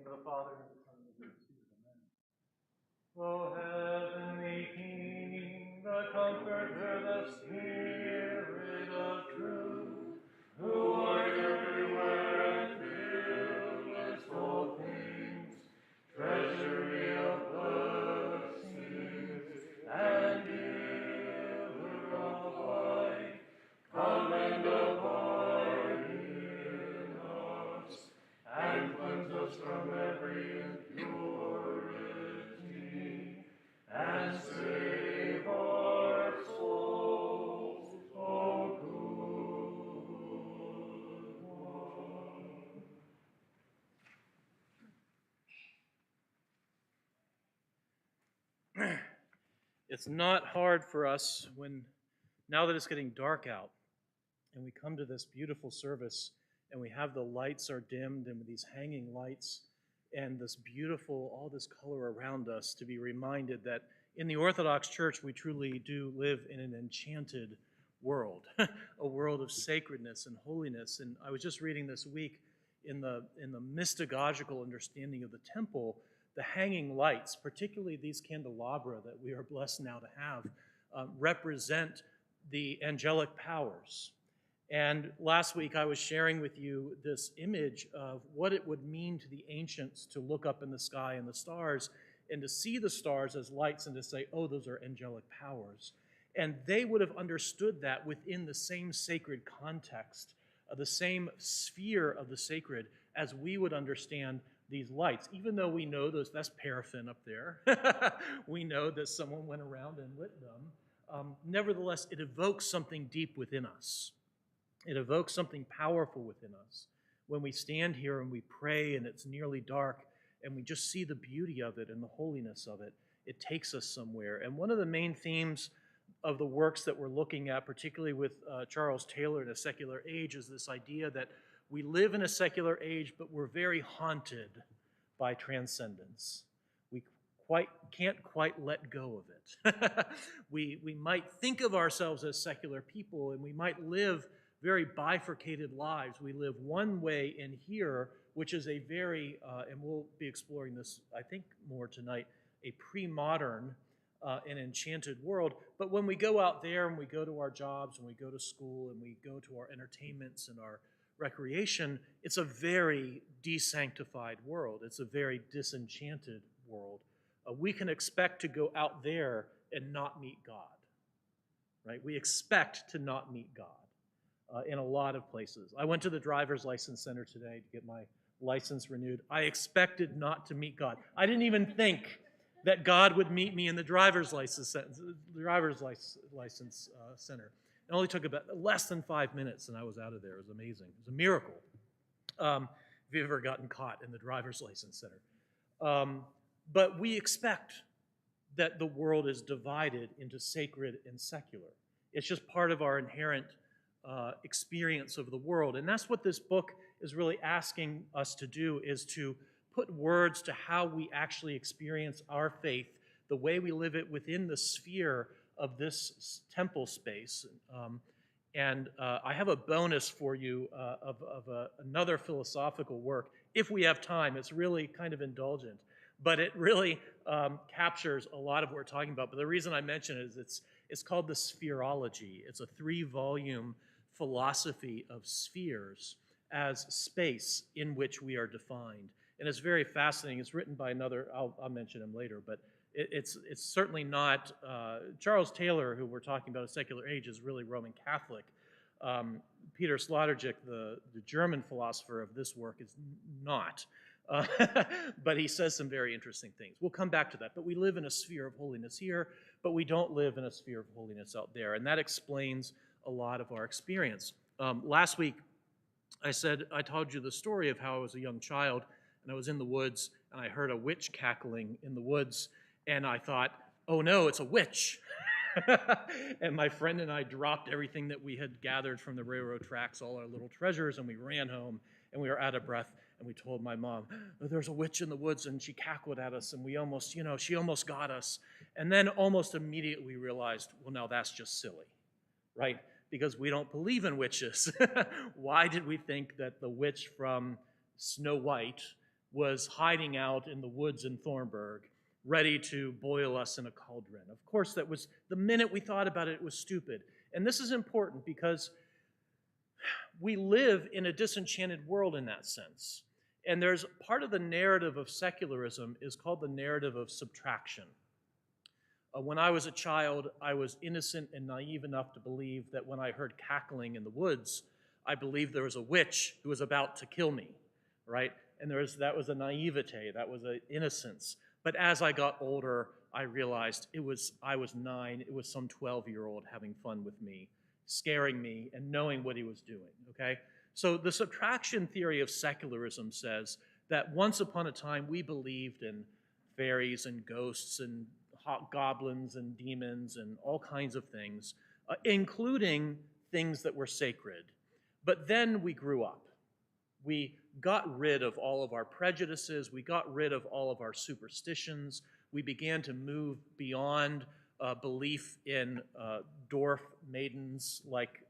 of the Father, and of the Son, and of the Holy Spirit. Amen. O heavenly King, the Comforter, the Spirit of truth, who art everywhere and fillest all things, treasury of blessings, and giver of life, come and abide in us, and cleanse us from every impurity, and save our souls, O good one. It's not hard for us now that it's getting dark out, and we come to this beautiful service, and we have the lights are dimmed, and with these hanging lights, and all this color around us, to be reminded that in the Orthodox Church we truly do live in an enchanted world, a world of sacredness and holiness. And I was just reading this week in the mystagogical understanding of the temple, the hanging lights, particularly these candelabra that we are blessed now to have, represent the angelic powers. And last week I was sharing with you this image of what it would mean to the ancients to look up in the sky and the stars and to see the stars as lights and to say, oh, those are angelic powers. And they would have understood that within the same sacred context, the same sphere of the sacred as we would understand these lights. Even though we know that's paraffin up there. We know that someone went around and lit them. Nevertheless, it evokes something deep within us. It evokes something powerful within us. When we stand here and we pray and it's nearly dark and we just see the beauty of it and the holiness of it, it takes us somewhere. And one of the main themes of the works that we're looking at, particularly with Charles Taylor in A Secular Age, is this idea that we live in a secular age, but we're very haunted by transcendence. We can't quite let go of it. We might think of ourselves as secular people, and we might live very bifurcated lives. We live one way in here, which is a very, and we'll be exploring this, I think, more tonight, a pre-modern and enchanted world. But when we go out there and we go to our jobs and we go to school and we go to our entertainments and our recreation, it's a very desanctified world. It's a very disenchanted world. We can expect to go out there and not meet God, right? We expect to not meet God. In a lot of places. I went to the driver's license center today to get my license renewed. I expected not to meet God. I didn't even think that God would meet me in the driver's license center. It only took about less than 5 minutes, and I was out of there. It was amazing. It was a miracle. If you've ever gotten caught in the driver's license center. But we expect that the world is divided into sacred and secular. It's just part of our inherent experience of the world. And that's what this book is really asking us to do, is to put words to how we actually experience our faith, the way we live it within the sphere of this temple space. And I have a bonus for you of another philosophical work. If we have time, it's really kind of indulgent, but it really captures a lot of what we're talking about. But the reason I mention it is it's called the Spherology. It's a 3-volume philosophy of spheres as space in which we are defined. And it's very fascinating. It's written by another, I'll mention him later, but it's certainly not, Charles Taylor, who we're talking about, A Secular Age, is really Roman Catholic. Peter Sloterdijk, the German philosopher of this work, is not. But he says some very interesting things. We'll come back to that. But we live in a sphere of holiness here, but we don't live in a sphere of holiness out there. And that explains a lot of our experience. Last week, I told you the story of how I was a young child, and I was in the woods, and I heard a witch cackling in the woods, and I thought, oh no, it's a witch. And my friend and I dropped everything that we had gathered from the railroad tracks, all our little treasures, and we ran home, and we were out of breath, and we told my mom, oh, there's a witch in the woods, and she cackled at us, and we almost, she almost got us. And then almost immediately we realized, well, no, that's just silly, right? Because we don't believe in witches. Why did we think that the witch from Snow White was hiding out in the woods in Thornburg, ready to boil us in a cauldron. Of course, that was, the minute we thought about it, it was stupid. And this is important because we live in a disenchanted world in that sense. And there's part of the narrative of secularism is called the narrative of subtraction. When I was a child, I was innocent and naive enough to believe that when I heard cackling in the woods, I believed there was a witch who was about to kill me, right? And that was a naivete, that was an innocence. But as I got older, I realized I was 9, it was some 12-year-old having fun with me, scaring me and knowing what he was doing, okay? So the subtraction theory of secularism says that once upon a time we believed in fairies and ghosts and goblins and demons and all kinds of things, including things that were sacred. But then we grew up. We got rid of all of our prejudices. We got rid of all of our superstitions. We began to move beyond belief in dwarf maidens like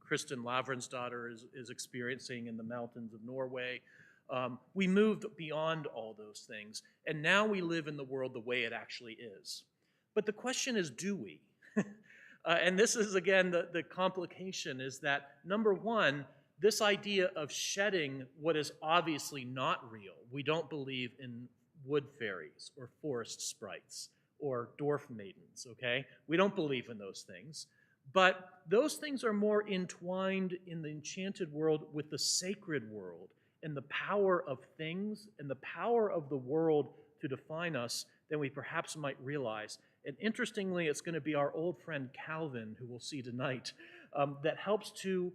Kristen Lavren's daughter is experiencing in the mountains of Norway. We moved beyond all those things, and now we live in the world the way it actually is. But the question is, do we? And this is, again, the complication is that, number one, this idea of shedding what is obviously not real. We don't believe in wood fairies or forest sprites or dwarf maidens, okay? We don't believe in those things. But those things are more entwined in the enchanted world with the sacred world and the power of things and the power of the world to define us than we perhaps might realize. And interestingly, it's going to be our old friend Calvin, who we'll see tonight, that helps to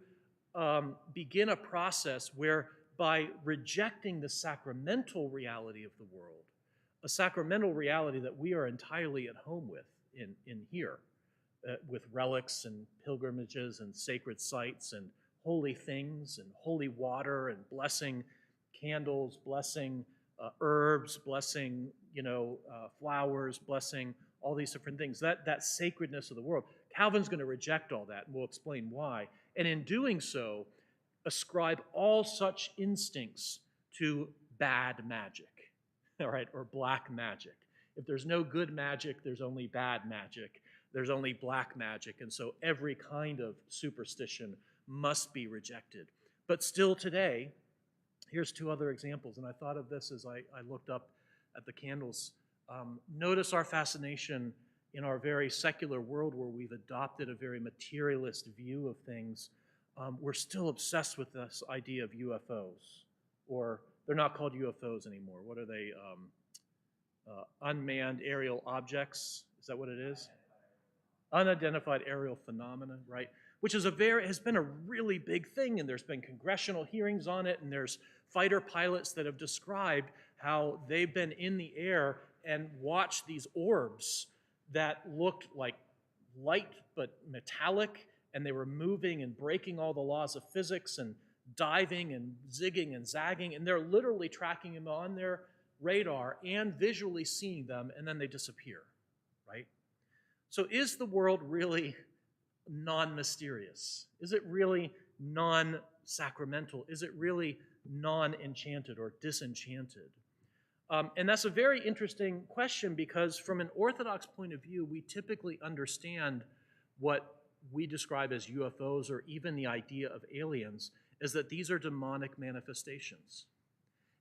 begin a process where by rejecting the sacramental reality of the world, a sacramental reality that we are entirely at home with in here, with relics and pilgrimages and sacred sites and holy things and holy water and blessing candles, blessing herbs, blessing flowers, blessing all these different things. That sacredness of the world. Calvin's going to reject all that, and we'll explain why. And in doing so, ascribe all such instincts to bad magic, all right, or black magic. If there's no good magic, there's only bad magic. There's only black magic, and so every kind of superstition must be rejected. But still today, here's 2 other examples, and I thought of this as I looked up at the candles. Notice our fascination in our very secular world where we've adopted a very materialist view of things. We're still obsessed with this idea of UFOs, or they're not called UFOs anymore. What are they? Unmanned aerial objects. Is that what it is? Unidentified aerial phenomena, right? Which is has been a really big thing, and there's been congressional hearings on it, and there's fighter pilots that have described how they've been in the air and watched these orbs that looked like light but metallic, and they were moving and breaking all the laws of physics and diving and zigging and zagging, and they're literally tracking them on their radar and visually seeing them, and then they disappear, right? So is the world really non-mysterious? Is it really non-sacramental? Is it really non-enchanted or disenchanted? And that's a very interesting question because from an Orthodox point of view, we typically understand what we describe as UFOs or even the idea of aliens is that these are demonic manifestations.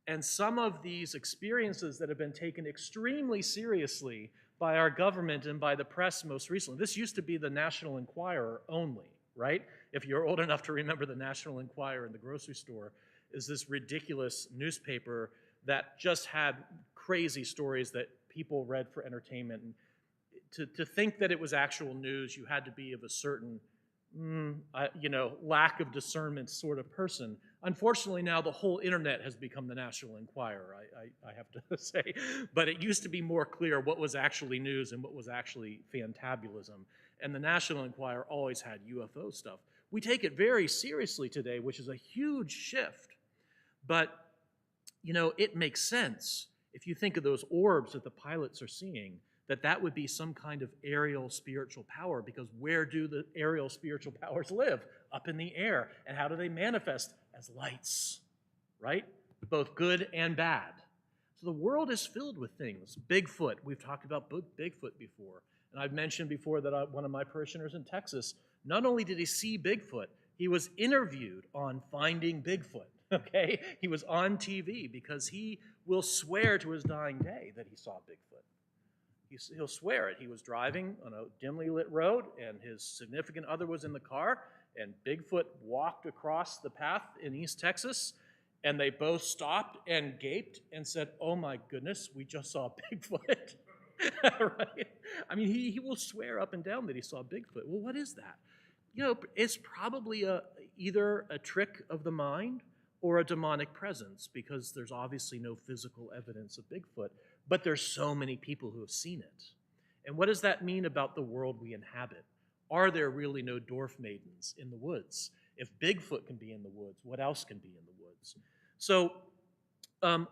And some of these experiences that have been taken extremely seriously by our government and by the press most recently. This used to be the National Enquirer only, right? If you're old enough to remember the National Enquirer in the grocery store, is this ridiculous newspaper that just had crazy stories that people read for entertainment. And to think that it was actual news, you had to be of a certain, lack of discernment sort of person. Unfortunately, now the whole internet has become the National Enquirer, I have to say. But it used to be more clear what was actually news and what was actually fantabulism. And the National Enquirer always had UFO stuff. We take it very seriously today, which is a huge shift. But, it makes sense if you think of those orbs that the pilots are seeing, that would be some kind of aerial spiritual power, because where do the aerial spiritual powers live? Up in the air. And how do they manifest? As lights, right? both good and bad. So the world is filled with things. Bigfoot, we've talked about Bigfoot before. And I've mentioned before that one of my parishioners in Texas, not only did he see Bigfoot, he was interviewed on Finding Bigfoot, okay? He was on TV because he will swear to his dying day that he saw Bigfoot. He'll swear it. He was driving on a dimly lit road, and his significant other was in the car, and Bigfoot walked across the path in East Texas, and they both stopped and gaped and said, "Oh my goodness, we just saw Bigfoot." Right? I mean, he will swear up and down that he saw Bigfoot. Well, what is that? You know, it's probably either a trick of the mind or a demonic presence, because there's obviously no physical evidence of Bigfoot, but there's so many people who have seen it. And what does that mean about the world we inhabit? Are there really no dwarf maidens in the woods? If Bigfoot can be in the woods, what else can be in the woods? So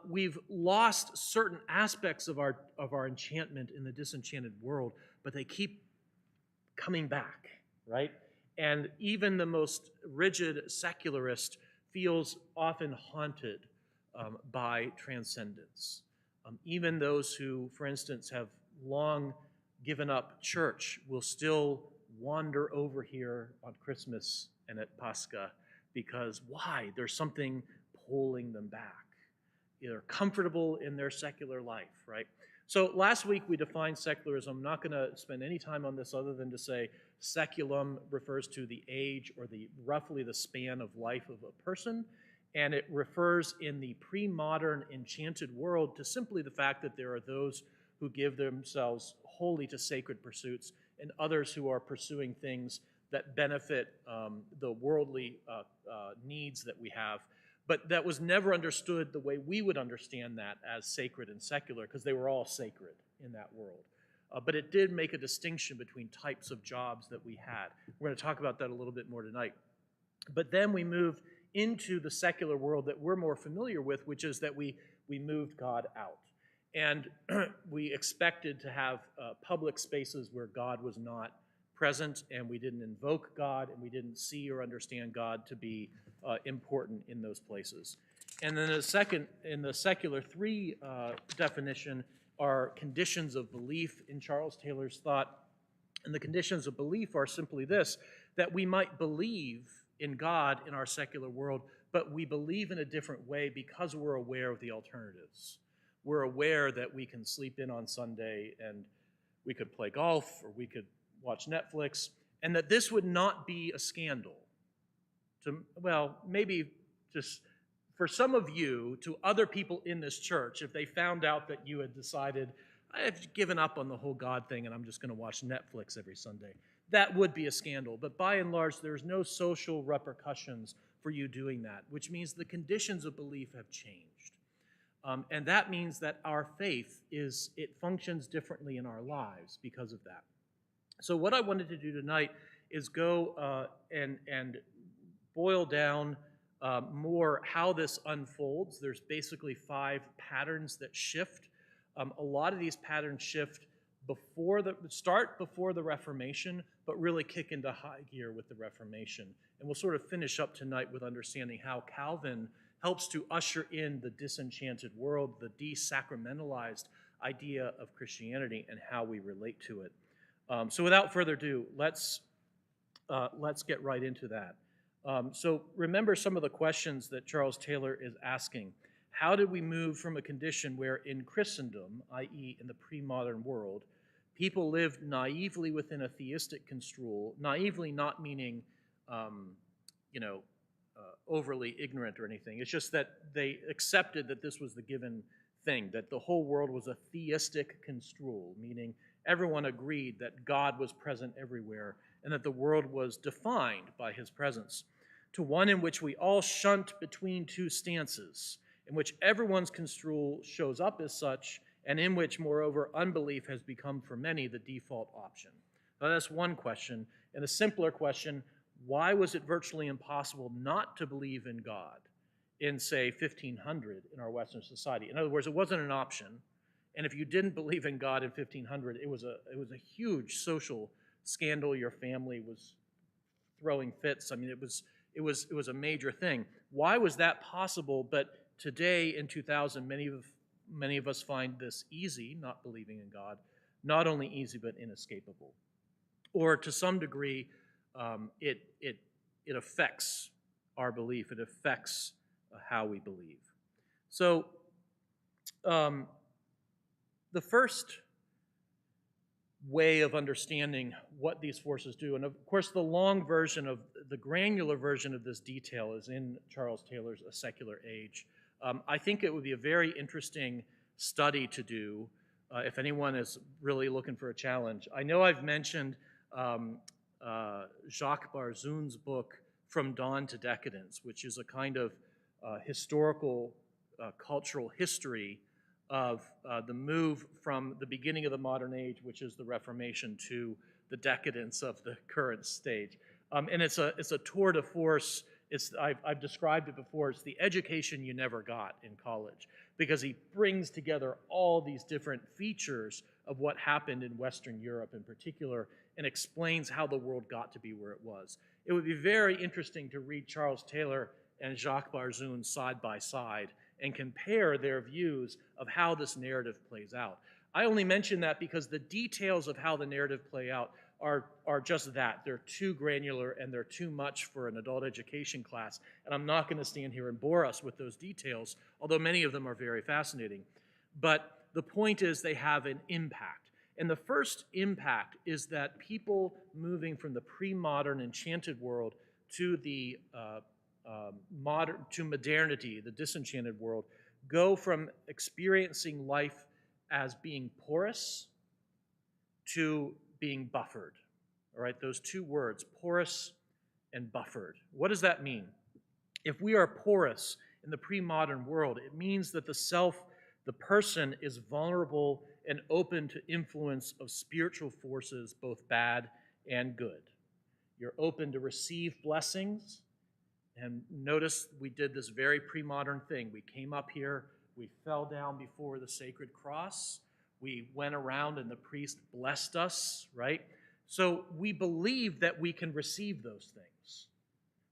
we've lost certain aspects of our enchantment in the disenchanted world, but they keep coming back, right? And even the most rigid secularist feels often haunted by transcendence. Even those who, for instance, have long given up church will still wander over here on Christmas and at Pascha, because why? There's something pulling them back. They're comfortable in their secular life, right? So last week we defined secularism. I'm not going to spend any time on this other than to say seculum refers to the age or roughly the span of life of a person, and it refers in the pre-modern enchanted world to simply the fact that there are those who give themselves wholly to sacred pursuits and others who are pursuing things that benefit the worldly needs that we have. But that was never understood the way we would understand that as sacred and secular, because they were all sacred in that world. But it did make a distinction between types of jobs that we had. We're going to talk about that a little bit more tonight. But then we moved into the secular world that we're more familiar with, which is that we moved God out. And we expected to have public spaces where God was not present, and we didn't invoke God, and we didn't see or understand God to be important in those places. And then in the secular 3 definition are conditions of belief in Charles Taylor's thought. And the conditions of belief are simply this, that we might believe in God in our secular world, but we believe in a different way because we're aware of the alternatives. We're aware that we can sleep in on Sunday and we could play golf or we could watch Netflix, and that this would not be a scandal. Well, maybe just for some of you, to other people in this church, if they found out that you had decided, I've given up on the whole God thing and I'm just going to watch Netflix every Sunday, that would be a scandal. But by and large, there's no social repercussions for you doing that, which means the conditions of belief have changed. And that means that our faith it functions differently in our lives because of that. So what I wanted to do tonight is go and boil down more how this unfolds. There's basically 5 patterns that shift. A lot of these patterns shift before the Reformation, but really kick into high gear with the Reformation. And we'll sort of finish up tonight with understanding how Calvin helps to usher in the disenchanted world, the desacramentalized idea of Christianity, and how we relate to it. So without further ado, let's get right into that. So remember some of the questions that Charles Taylor is asking. How did we move from a condition where in Christendom, i.e. in the pre-modern world, people lived naively within a theistic construal, naively not meaning, overly ignorant or anything. It's just that they accepted that this was the given thing, that the whole world was a theistic construal, meaning everyone agreed that God was present everywhere and that the world was defined by his presence, to one in which we all shunt between 2 stances, in which everyone's construal shows up as such, and in which, moreover, unbelief has become for many the default option. Now, that's one question. And a simpler question, why was it virtually impossible not to believe in God in, say, 1500 in our Western society? In other words, it wasn't an option. And if you didn't believe in God in 1500, it was a huge social scandal. Your family was throwing fits. I mean, it was a major thing. Why was that possible? But today in 2000, many of us find this easy, not believing in God, not only easy but inescapable. Or to some degree, it affects our belief. It affects how we believe. So the first way of understanding what these forces do, and of course the granular version of this detail is in Charles Taylor's A Secular Age. I think it would be a very interesting study to do if anyone is really looking for a challenge. I know I've mentioned Jacques Barzun's book, From Dawn to Decadence, which is a kind of historical, cultural history of the move from the beginning of the modern age, which is the Reformation, to the decadence of the current stage. And it's a tour de force. I've described it before. It's the education you never got in college, because he brings together all these different features of what happened in Western Europe in particular and explains how the world got to be where it was. It would be very interesting to read Charles Taylor and Jacques Barzun side by side and compare their views of how this narrative plays out. I only mention that because the details of how the narrative play out are just that. They're too granular and they're too much for an adult education class, and I'm not going to stand here and bore us with those details, although many of them are very fascinating. But the point is they have an impact. And the first impact is that people moving from the pre-modern enchanted world to the modernity, the disenchanted world, go from experiencing life as being porous to being buffered. All right, those two words, porous and buffered. What does that mean? If we are porous in the pre-modern world, it means that the person is vulnerable and open to influence of spiritual forces, both bad and good. You're open to receive blessings. And notice we did this very pre-modern thing. We came up here, we fell down before the sacred cross, we went around and the priest blessed us, right? So we believe that we can receive those things,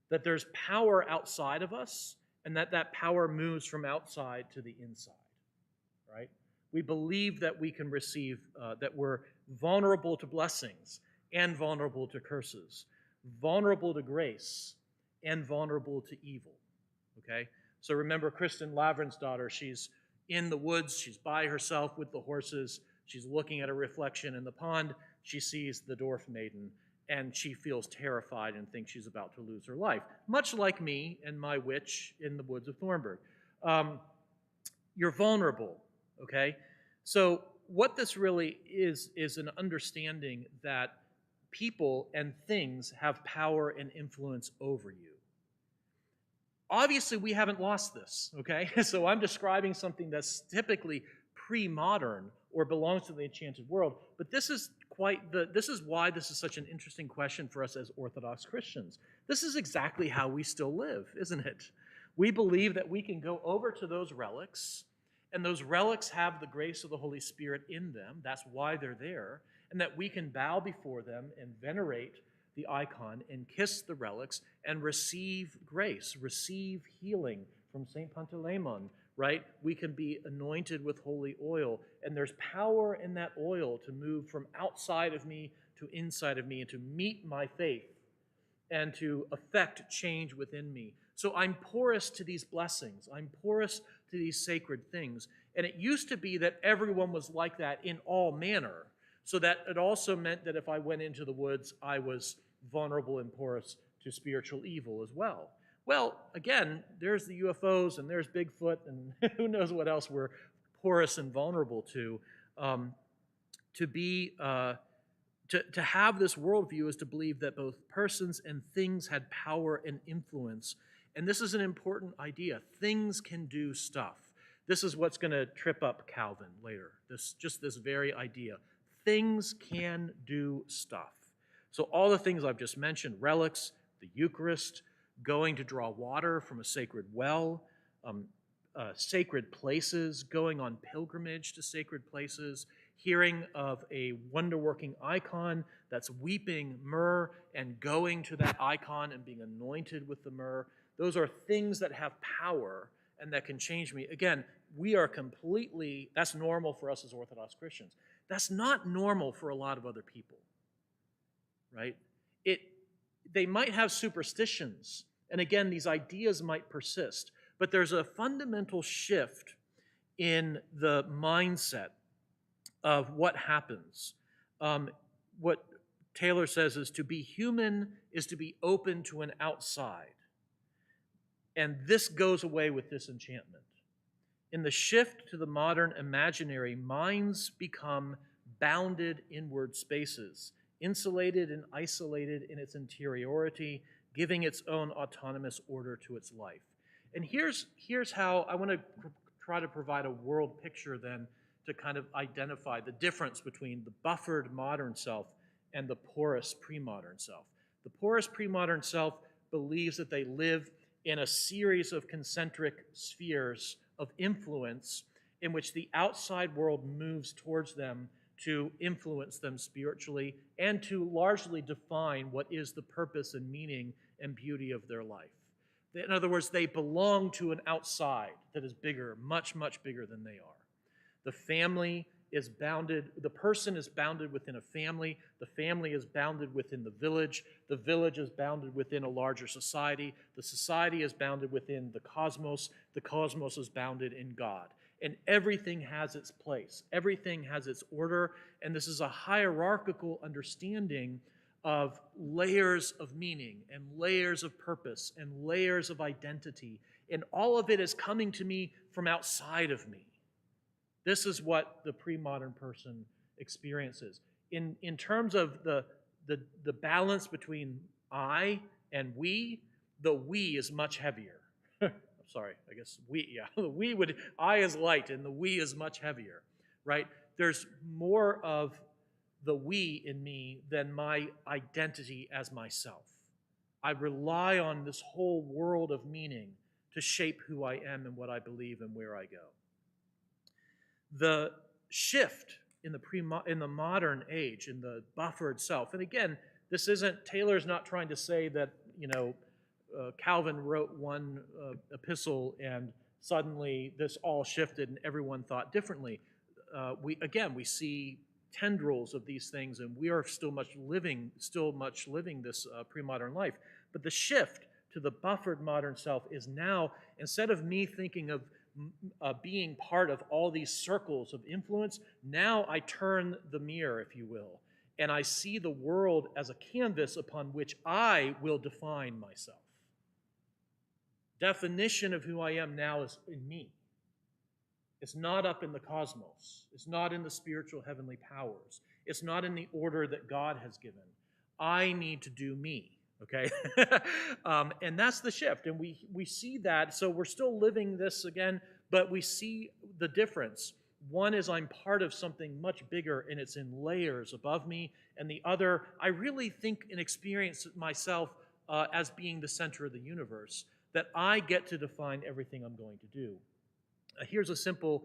that there's power outside of us, and that power moves from outside to the inside, right? We believe that we can receive, that we're vulnerable to blessings and vulnerable to curses, vulnerable to grace, and vulnerable to evil, okay? So remember Kristen Lavren's daughter, she's in the woods, she's by herself with the horses, she's looking at a reflection in the pond, she sees the dwarf maiden, and she feels terrified and thinks she's about to lose her life, much like me and my witch in the woods of Thornburg. You're vulnerable, okay? So what this really is an understanding that people and things have power and influence over you. Obviously, we haven't lost this, okay? So I'm describing something that's typically pre-modern or belongs to the enchanted world, but this is why this is such an interesting question for us as Orthodox Christians. This is exactly how we still live, isn't it? We believe that we can go over to those relics, and those relics have the grace of the Holy Spirit in them. That's why they're there, and that we can bow before them and venerate the icon and kiss the relics and receive grace, receive healing from St. Panteleimon, right? We can be anointed with holy oil, and there's power in that oil to move from outside of me to inside of me and to meet my faith and to affect change within me. So I'm porous to these blessings. I'm porous to these sacred things. And it used to be that everyone was like that in all manner. So that it also meant that if I went into the woods, I was vulnerable and porous to spiritual evil as well. Well, again, there's the UFOs and there's Bigfoot and who knows what else we're porous and vulnerable to. To have this worldview is to believe that both persons and things had power and influence. And this is an important idea. Things can do stuff. This is what's going to trip up Calvin later. Just this very idea. Things can do stuff. So all the things I've just mentioned, relics, the Eucharist, going to draw water from a sacred well, sacred places, going on pilgrimage to sacred places, hearing of a wonder-working icon that's weeping myrrh and going to that icon and being anointed with the myrrh. Those are things that have power and that can change me. Again, we are completely, that's normal for us as Orthodox Christians. That's not normal for a lot of other people, right? They might have superstitions, and again, these ideas might persist, but there's a fundamental shift in the mindset of what happens. What Taylor says is to be human is to be open to an outside. And this goes away with disenchantment. In the shift to the modern imaginary, minds become bounded inward spaces, insulated and isolated in its interiority, giving its own autonomous order to its life. And here's how I want to try to provide a world picture then to kind of identify the difference between the buffered modern self and the porous pre-modern self. The porous pre-modern self believes that they live in a series of concentric spheres of influence in which the outside world moves towards them to influence them spiritually and to largely define what is the purpose and meaning and beauty of their life. In other words, they belong to an outside that is bigger, much, much bigger than they are. The family is bounded, the person is bounded within a family, the family is bounded within the village is bounded within a larger society, the society is bounded within the cosmos is bounded in God. And everything has its place, everything has its order, and this is a hierarchical understanding of layers of meaning and layers of purpose and layers of identity, and all of it is coming to me from outside of me. This is what the pre-modern person experiences. In terms of the balance between I and we, the we is much heavier. Sorry, I guess we, yeah. The we would, I is light and the we is much heavier, right? There's more of the we in me than my identity as myself. I rely on this whole world of meaning to shape who I am and what I believe and where I go. The shift in the modern age, in the buffered self, and again, this isn't, Taylor's not trying to say that, Calvin wrote one epistle and suddenly this all shifted and everyone thought differently. We see tendrils of these things, and we are still much living this pre-modern life. But the shift to the buffered modern self is now, instead of me thinking of being part of all these circles of influence, now I turn the mirror, if you will, and I see the world as a canvas upon which I will define myself. Definition of who I am now is in me. It's not up in the cosmos. It's not in the spiritual heavenly powers. It's not in the order that God has given. I need to do me, okay? And that's the shift, and we see that, so we're still living this again, but we see the difference. One is I'm part of something much bigger, and it's in layers above me, and the other, I really think and experience myself as being the center of the universe, that I get to define everything I'm going to do. Here's a simple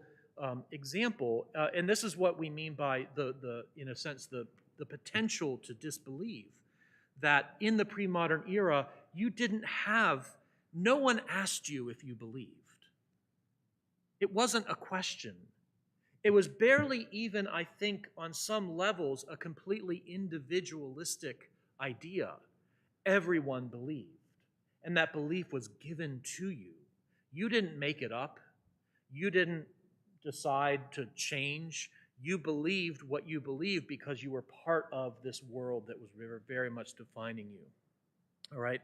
example, and this is what we mean by in a sense, the potential to disbelieve, that in the pre-modern era, no one asked you if you believed. It wasn't a question. It was barely even, I think, on some levels, a completely individualistic idea. Everyone believed, and that belief was given to you. You didn't make it up. You didn't decide to change. You believed what you believed because you were part of this world that was very, very much defining you. All right?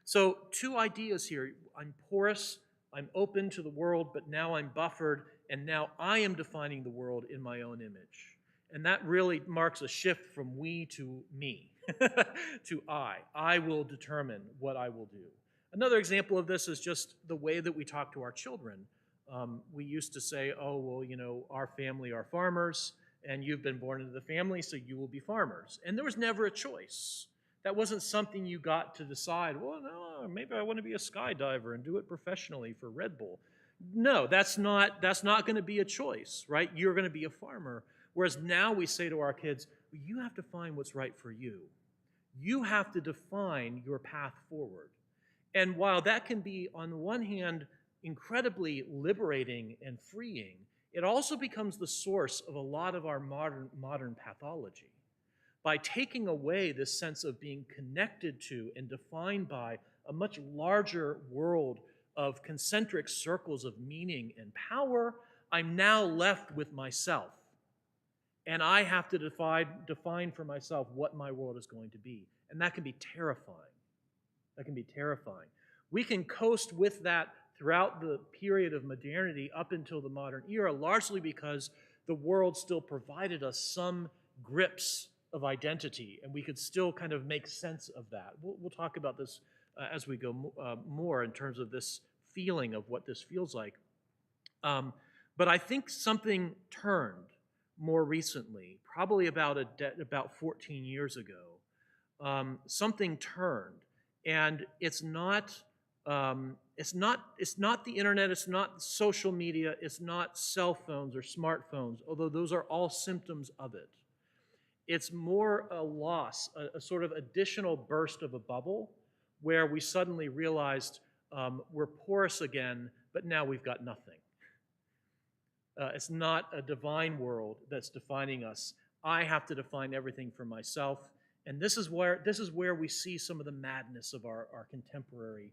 So 2 ideas here. I'm porous, I'm open to the world, but now I'm buffered, and now I am defining the world in my own image. And that really marks a shift from we to me, to I. I will determine what I will do. Another example of this is just the way that we talk to our children. We used to say, oh, well, our family are farmers, and you've been born into the family, so you will be farmers. And there was never a choice. That wasn't something you got to decide, well, no, maybe I want to be a skydiver and do it professionally for Red Bull. No, that's not going to be a choice, right? You're going to be a farmer. Whereas now we say to our kids, well, you have to find what's right for you. You have to define your path forward. And while that can be, on the one hand, incredibly liberating and freeing, it also becomes the source of a lot of our modern pathology. By taking away this sense of being connected to and defined by a much larger world of concentric circles of meaning and power, I'm now left with myself. And I have to define for myself what my world is going to be. And that can be terrifying. That can be terrifying. We can coast with that throughout the period of modernity up until the modern era, largely because the world still provided us some grips of identity, and we could still kind of make sense of that. We'll talk about this as we go more in terms of this feeling of what this feels like. But I think something turned more recently, probably about 14 years ago. Something turned, and it's not the internet, it's not social media, it's not cell phones or smartphones, although those are all symptoms of it. It's more a loss, a sort of additional burst of a bubble where we suddenly realized we're porous again, but now we've got nothing. It's not a divine world that's defining us. I have to define everything for myself. And this is where we see some of the madness of our contemporary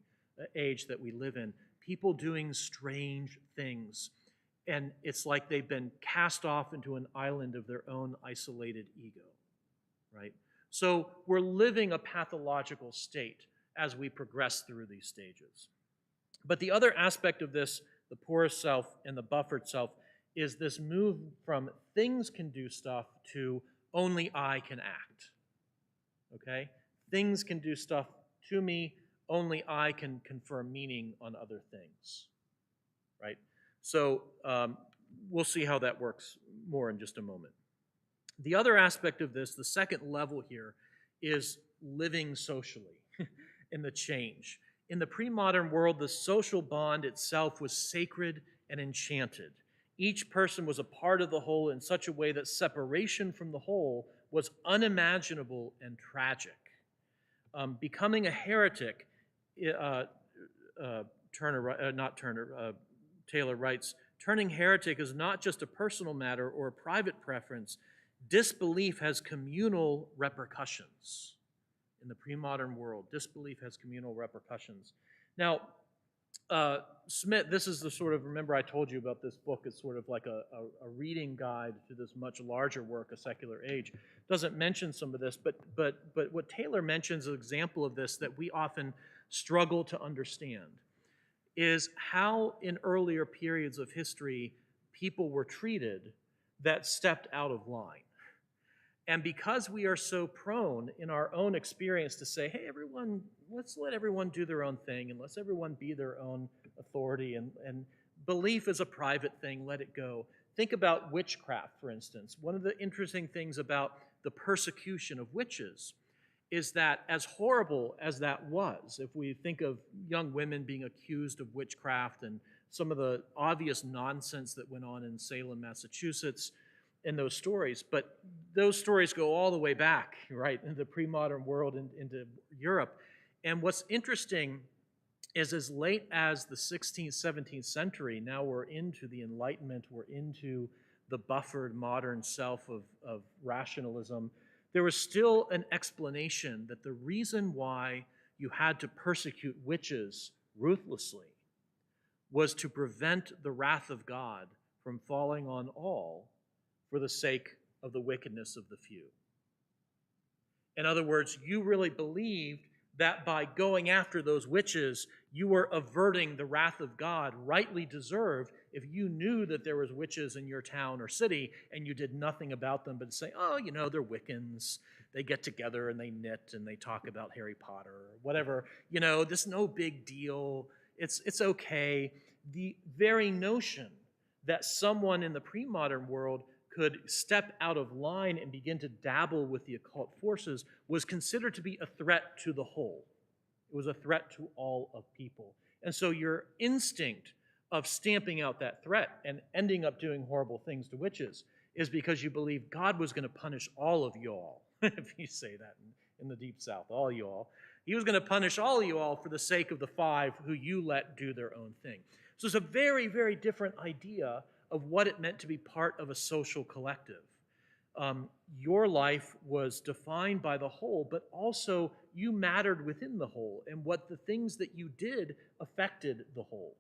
age that we live in. People doing strange things. And it's like they've been cast off into an island of their own isolated ego, right? So we're living a pathological state as we progress through these stages. But the other aspect of this, the porous self and the buffered self, is this move from things can do stuff to only I can act, okay? Things can do stuff to me, only I can confer meaning on other things, right? So we'll see how that works more in just a moment. The other aspect of this, the second level here, is living socially in the change. In the pre-modern world, the social bond itself was sacred and enchanted. Each person was a part of the whole in such a way that separation from the whole was unimaginable and tragic. Becoming a heretic, Taylor writes, turning heretic is not just a personal matter or a private preference. Disbelief has communal repercussions. In the pre-modern world, disbelief has communal repercussions. Now, Smith, this is the sort of, remember I told you about this book, it's sort of like a reading guide to this much larger work, A Secular Age. Doesn't mention some of this, but what Taylor mentions, an example of this that we often struggle to understand, is how in earlier periods of history people were treated that stepped out of line. And because we are so prone in our own experience to say, hey, everyone, let's let everyone do their own thing and let's everyone be their own authority, and belief is a private thing, let it go. Think about witchcraft, for instance. One of the interesting things about the persecution of witches is that as horrible as that was, if we think of young women being accused of witchcraft and some of the obvious nonsense that went on in Salem, Massachusetts, in those stories, but those stories go all the way back, right, into the pre-modern world, into Europe. And what's interesting is as late as the 16th, 17th century, now we're into the Enlightenment, we're into the buffered modern self of rationalism, there was still an explanation that the reason why you had to persecute witches ruthlessly was to prevent the wrath of God from falling on all for the sake of the wickedness of the few. In other words, you really believed that by going after those witches, you were averting the wrath of God, rightly deserved, if you knew that there was witches in your town or city and you did nothing about them but say, oh, you know, they're Wiccans. They get together and they knit and they talk about Harry Potter or whatever. You know, this is no big deal. It's okay. The very notion that someone in the pre-modern world could step out of line and begin to dabble with the occult forces was considered to be a threat to the whole. It was a threat to all of people. And so your instinct of stamping out that threat and ending up doing horrible things to witches is because you believe God was going to punish all of y'all, if you say that in the Deep South, all y'all. He was going to punish all of you all for the sake of the five who you let do their own thing. So it's a very, very different idea of what it meant to be part of a social collective. Your life was defined by the whole, but also you mattered within the whole, and what the things that you did affected the whole.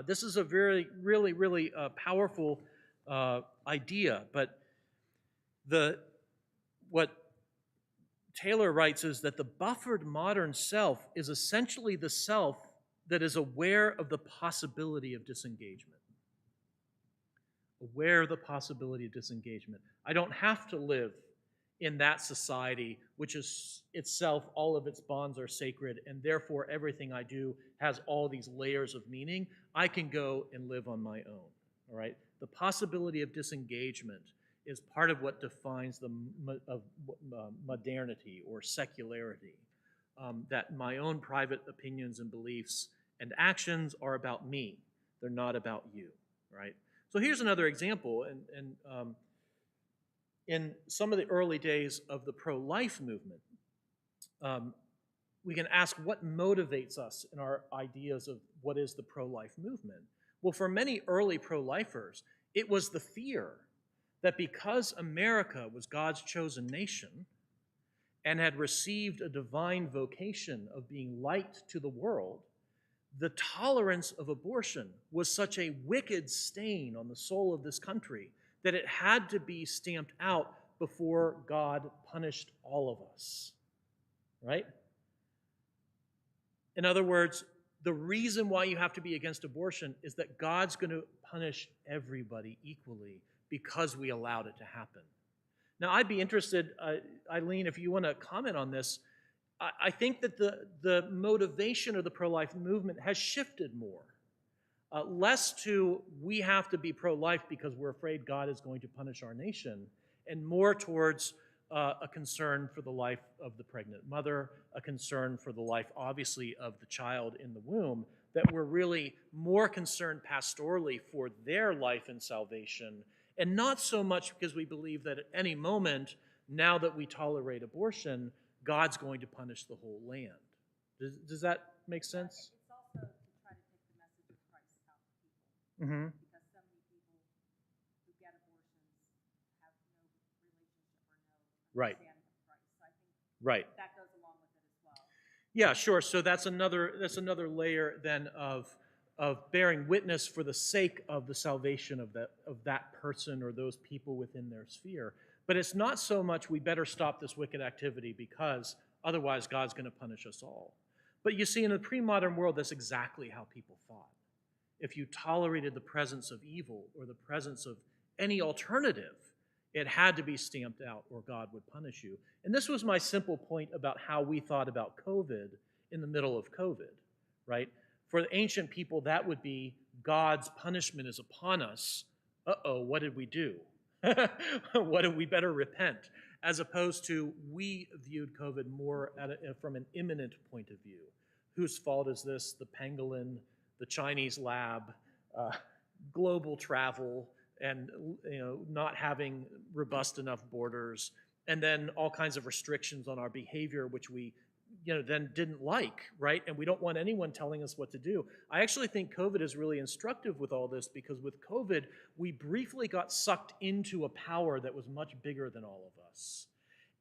This is a very, really, really powerful idea, but what Taylor writes is that the buffered modern self is essentially the self that is aware of the possibility of disengagement. Aware of the possibility of disengagement. I don't have to live in that society, which is itself, all of its bonds are sacred, and therefore everything I do has all these layers of meaning. I can go and live on my own, all right? The possibility of disengagement is part of what defines the modernity or secularity, that my own private opinions and beliefs and actions are about me. They're not about you, right? So here's another example, and in some of the early days of the pro-life movement, we can ask what motivates us in our ideas of what is the pro-life movement. Well, for many early pro-lifers, it was the fear that because America was God's chosen nation and had received a divine vocation of being light to the world, the tolerance of abortion was such a wicked stain on the soul of this country that it had to be stamped out before God punished all of us, right? In other words, the reason why you have to be against abortion is that God's going to punish everybody equally because we allowed it to happen. Now, I'd be interested, Eileen, if you want to comment on this. I think that the motivation of the pro-life movement has shifted more. Less to we have to be pro-life because we're afraid God is going to punish our nation, and more towards a concern for the life of the pregnant mother, a concern for the life, obviously, of the child in the womb, that we're really more concerned pastorally for their life and salvation, and not so much because we believe that at any moment, now that we tolerate abortion, God's going to punish the whole land. Does that make sense? It's also to try to take the message of Christ out to people. Mm-hmm. Because so many people who get abortions have no relationship or no Right. understanding of Christ. So I think Right. that goes along with it as well. Yeah, sure. So that's another layer then of bearing witness for the sake of the salvation of that person or those people within their sphere. But it's not so much we better stop this wicked activity because otherwise God's going to punish us all. But you see, in the pre-modern world, that's exactly how people thought. If you tolerated the presence of evil or the presence of any alternative, it had to be stamped out or God would punish you. And this was my simple point about how we thought about COVID in the middle of COVID, right? For the ancient people, that would be God's punishment is upon us. Uh-oh, what did we do? What do we better repent? As opposed to we viewed COVID more from an imminent point of view. Whose fault is this? The pangolin, the Chinese lab, global travel, and not having robust enough borders, and then all kinds of restrictions on our behavior, which we then didn't like, right? And we don't want anyone telling us what to do. I actually think COVID is really instructive with all this, because with COVID, we briefly got sucked into a power that was much bigger than all of us,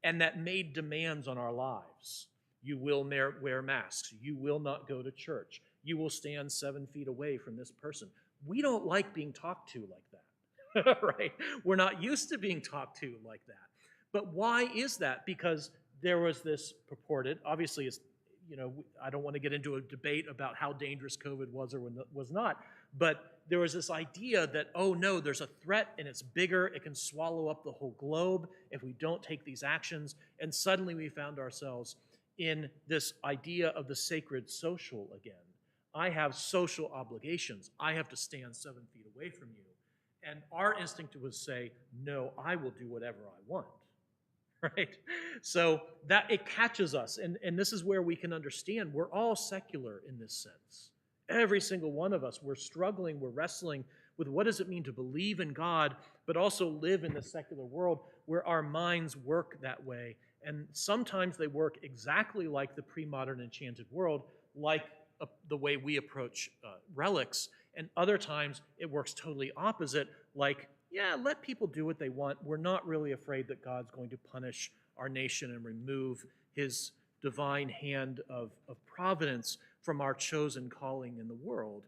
and that made demands on our lives. You will wear masks. You will not go to church. You will stand 7 feet away from this person. We don't like being talked to like that, right? We're not used to being talked to like that. But why is that? Because there was this purported, obviously, it's, I don't want to get into a debate about how dangerous COVID was or was not, but there was this idea that, oh no, there's a threat and it's bigger, it can swallow up the whole globe if we don't take these actions, and suddenly we found ourselves in this idea of the sacred social again. I have social obligations. I have to stand 7 feet away from you. And our instinct was say, no, I will do whatever I want. Right? So that it catches us, and this is where we can understand we're all secular in this sense. Every single one of us, we're struggling, we're wrestling with what does it mean to believe in God, but also live in the secular world where our minds work that way. And sometimes they work exactly like the pre-modern enchanted world, like the way we approach relics, and other times it works totally opposite, like, yeah, let people do what they want. We're not really afraid that God's going to punish our nation and remove his divine hand of providence from our chosen calling in the world.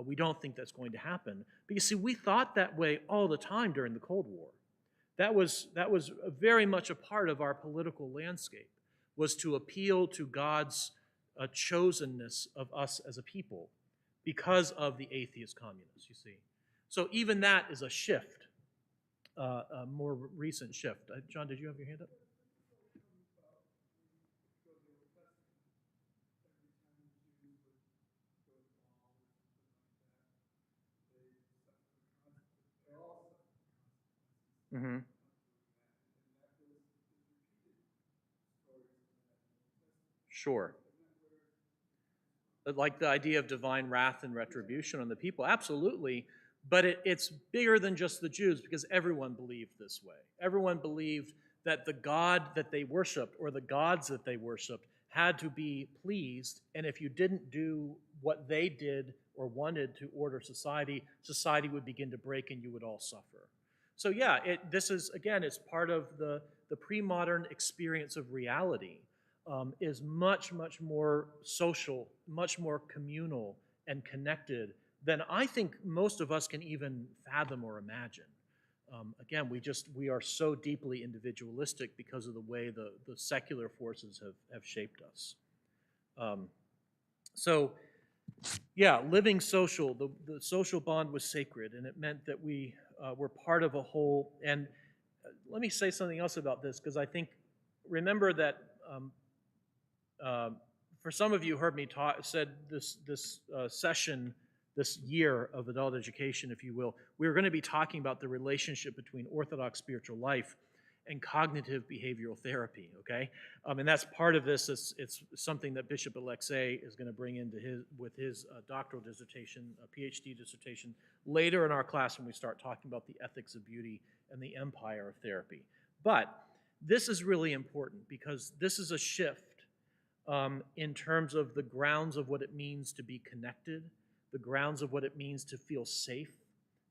We don't think that's going to happen. But you see, we thought that way all the time during the Cold War. That was very much a part of our political landscape, was to appeal to God's chosenness of us as a people because of the atheist communists, you see. So even that is a shift, a more recent shift. John, did you have your hand up? Mm-hmm. Sure. Like the idea of divine wrath and retribution on the people, absolutely. But it's bigger than just the Jews, because everyone believed this way. Everyone believed that the God that they worshiped, or the gods that they worshiped, had to be pleased, and if you didn't do what they did or wanted to order society, society would begin to break and you would all suffer. So yeah, this is, again, it's part of the pre-modern experience of reality. Is much, much more social, much more communal and connected than I think most of us can even fathom or imagine. Again, we are so deeply individualistic because of the way the secular forces have shaped us. So, yeah, living social, the social bond was sacred, and it meant that we were part of a whole. And let me say something else about this, because I think, remember that for some of you heard me said this session, this year of adult education, if you will, we were going to be talking about the relationship between Orthodox spiritual life and cognitive behavioral therapy, okay? And that's part of this. It's something that Bishop Alexei is going to bring into his doctoral dissertation, a PhD dissertation, later in our class when we start talking about the ethics of beauty and the empire of therapy. But this is really important, because this is a shift in terms of the grounds of what it means to be connected, the grounds of what it means to feel safe,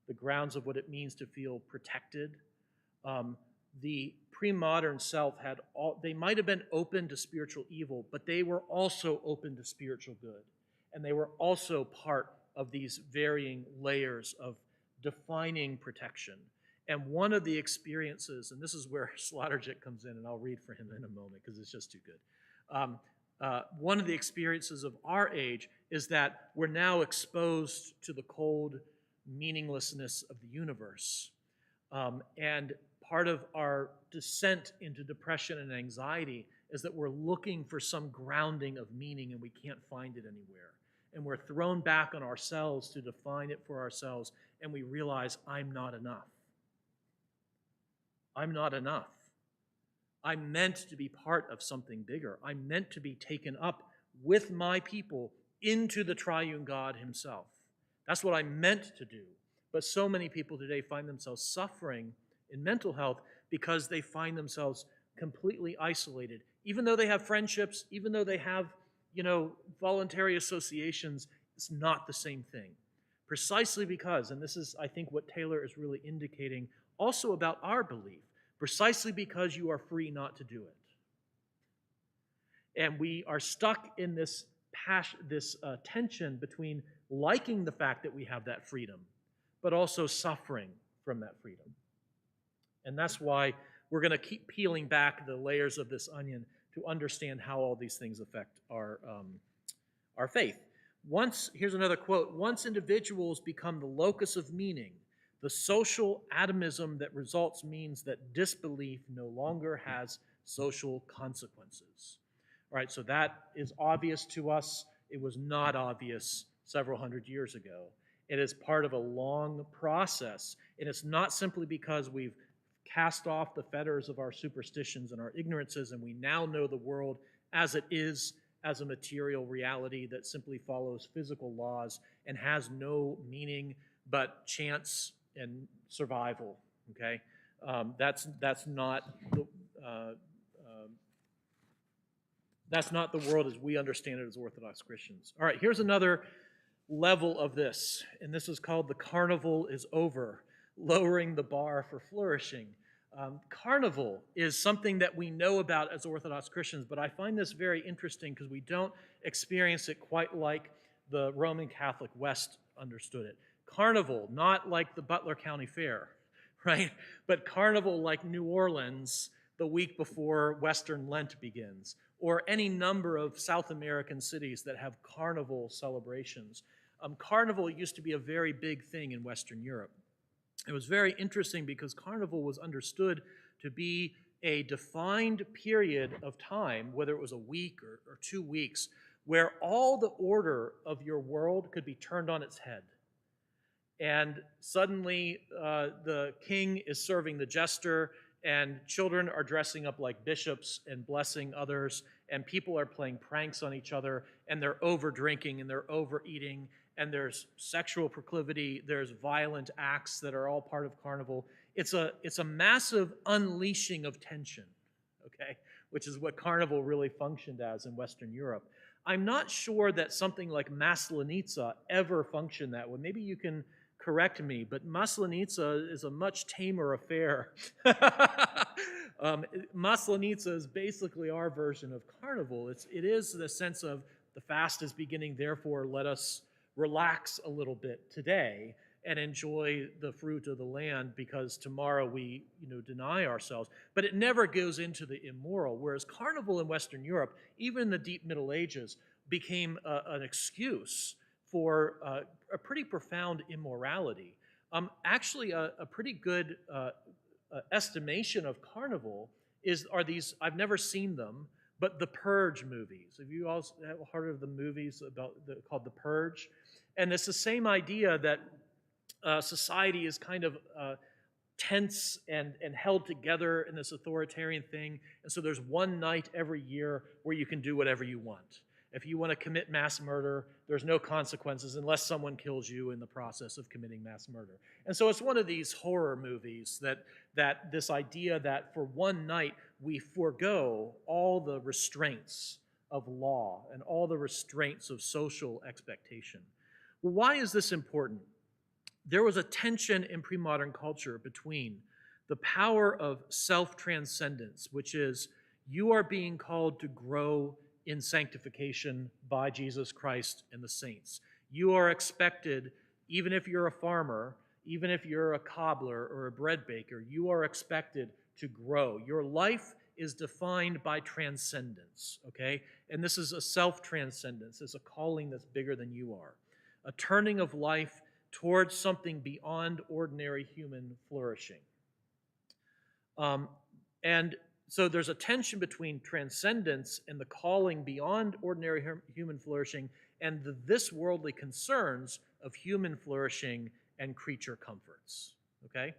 the grounds of what it means to feel protected. The pre-modern self they might have been open to spiritual evil, but they were also open to spiritual good. And they were also part of these varying layers of defining protection. And one of the experiences, and this is where Sloterdijk comes in, and I'll read for him in a moment because it's just too good. One of the experiences of our age is that we're now exposed to the cold meaninglessness of the universe. And part of our descent into depression and anxiety is that we're looking for some grounding of meaning and we can't find it anywhere. And we're thrown back on ourselves to define it for ourselves, and we realize, I'm not enough. I'm not enough. I'm meant to be part of something bigger. I'm meant to be taken up with my people into the triune God himself. That's what I'm meant to do. But so many people today find themselves suffering in mental health because they find themselves completely isolated. Even though they have friendships, even though they have, voluntary associations, it's not the same thing. Precisely because, and this is, I think, what Taylor is really indicating also about our belief, precisely because you are free not to do it. And we are stuck in this tension between liking the fact that we have that freedom, but also suffering from that freedom. And that's why we're going to keep peeling back the layers of this onion to understand how all these things affect our faith. Here's another quote, once individuals become the locus of meaning, the social atomism that results means that disbelief no longer has social consequences. All right, so that is obvious to us. It was not obvious several hundred years ago. It is part of a long process, and it's not simply because we've cast off the fetters of our superstitions and our ignorances, and we now know the world as it is, as a material reality that simply follows physical laws and has no meaning but chance and survival. Okay, that's not That's not the world as we understand it as Orthodox Christians. All right, here's another level of this, and this is called the carnival is over, lowering the bar for flourishing. Carnival is something that we know about as Orthodox Christians, but I find this very interesting because we don't experience it quite like the Roman Catholic West understood it. Carnival, not like the Butler County Fair, right? But carnival like New Orleans the week before Western Lent begins, or any number of South American cities that have carnival celebrations. Carnival used to be a very big thing in Western Europe. It was very interesting because carnival was understood to be a defined period of time, whether it was a week or 2 weeks, where all the order of your world could be turned on its head. And suddenly the king is serving the jester, and children are dressing up like bishops and blessing others, and people are playing pranks on each other, and they're over drinking and they're overeating, and there's sexual proclivity, there's violent acts that are all part of carnival. It's a massive unleashing of tension, okay, which is what carnival really functioned as in Western Europe. I'm not sure that something like Maslenitsa ever functioned that way. Maybe you can correct me, but Maslenitsa is a much tamer affair. Maslenitsa is basically our version of carnival. It is the sense of the fast is beginning, therefore let us relax a little bit today and enjoy the fruit of the land because tomorrow we deny ourselves. But it never goes into the immoral, whereas carnival in Western Europe, even in the deep Middle Ages, became an excuse for a pretty profound immorality. Actually, a pretty good estimation of carnival are these, I've never seen them, but the Purge movies. Have you all heard of the movies called The Purge? And it's the same idea that society is kind of tense and held together in this authoritarian thing. And so there's one night every year where you can do whatever you want. If you want to commit mass murder, there's no consequences unless someone kills you in the process of committing mass murder. And so it's one of these horror movies that this idea that for one night we forego all the restraints of law and all the restraints of social expectation. Well, why is this important? There was a tension in pre-modern culture between the power of self-transcendence, which is you are being called to grow in sanctification by Jesus Christ and the saints. You are expected, even if you're a farmer, even if you're a cobbler or a bread baker, you are expected to grow. Your life is defined by transcendence, okay? And this is a self-transcendence. It's a calling that's bigger than you are. A turning of life towards something beyond ordinary human flourishing. And so there's a tension between transcendence and the calling beyond ordinary human flourishing and the this worldly concerns of human flourishing and creature comforts, okay?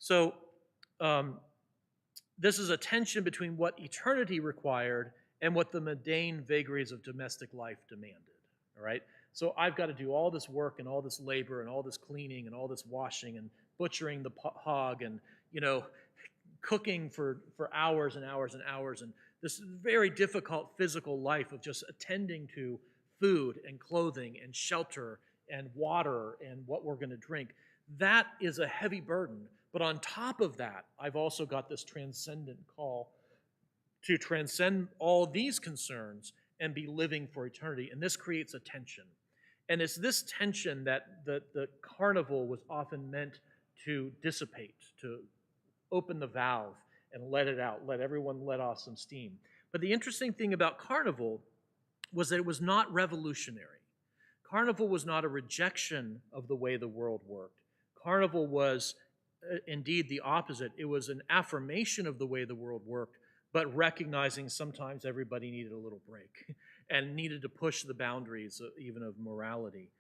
So this is a tension between what eternity required and what the mundane vagaries of domestic life demanded, all right? So I've got to do all this work and all this labor and all this cleaning and all this washing and butchering the hog and, cooking for hours and hours and hours, and this very difficult physical life of just attending to food and clothing and shelter and water and what we're going to drink. That is a heavy burden. But on top of that, I've also got this transcendent call to transcend all these concerns and be living for eternity. And this creates a tension. And it's this tension that the carnival was often meant to dissipate, to open the valve and let it out, let everyone let off some steam. But the interesting thing about carnival was that it was not revolutionary. Carnival was not a rejection of the way the world worked. Carnival was indeed the opposite. It was an affirmation of the way the world worked, but recognizing sometimes everybody needed a little break and needed to push the boundaries even of morality.